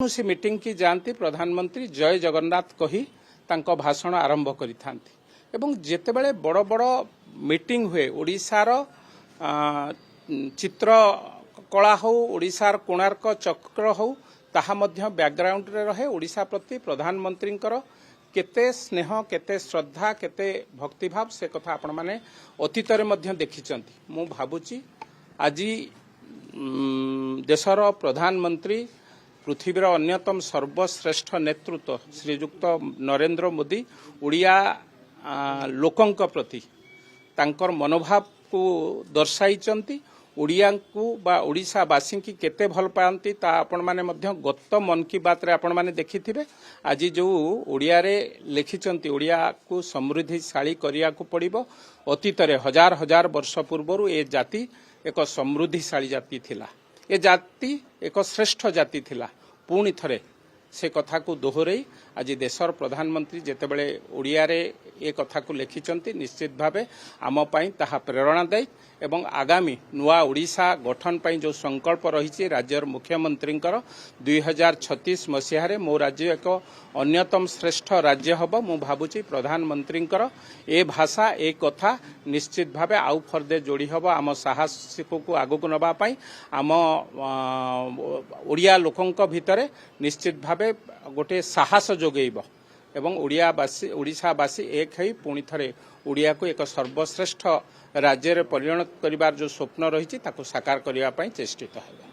कौन मीटिंग की जाती प्रधानमंत्री जय जगन्नाथ कही तांको भाषण आरंभ करिथांती एवं जेतेबेले बड़ बड़ मीटिंग हुए ओडिशार चित्र कला हो ओडिशार कोणार्क चक्र हो ताहा मध्य बैकग्राउंड रे रहे ओडिशा प्रति प्रधानमंत्री केते स्नेह केते श्रद्धा केते भक्तिभाव से कथा आपण माने अतीत रे मध्य देखिचंती। मु भाबुची आज देशर प्रधानमंत्री पृथ्वीर अन्यतम सर्वश्रेष्ठ नेतृत्व श्रीजुक्त नरेंद्र मोदी उड़िया लोकंक प्रति तांकर मनोभाव को दर्शाई उड़िया को बा ओडिशावासी की केते भल पाती ता आपण माने मध्य गत मन की बात रे आपण माने देखिथिबे। आज जो ओडिया रे लिखिचंती ओडिया को समृद्धिशाली करिया को पड़िबो। अतीत रे हजार हजार वर्ष पूर्व ए जाति एक समृद्धिशाली जाति थिला। ए जाति एक श्रेष्ठ जाति थिला। पुणी थरे से कथा को दोहरई आज देशर प्रधानमंत्री जेतेबेले ओडिया रे ए कथा को लिखिचंती निश्चित भावे आम पई ताहा प्रेरणादायी एवं आगामी नुआ ओडिशा गठन पई जो संकल्प रही राज्यर मुख्यमंत्री 2036 मसीह मो राज्य एक अन्यतम श्रेष्ठ राज्य हम मु भावुची प्रधानमंत्री ए भाषा ए कथा निश्चित भावे आउ फर्दे जोड़ी हम आम साहस को आगक नवाई आम ओडिया लोकंक भितरे निश्चित भावे गोटे साहस जोगेब एवं ओडिशावासी एक है पुणी थरे ओडिया को एक सर्वश्रेष्ठ राज्य रे परिणत करिवार जो स्वप्न रही साकार करने चेष्टित है।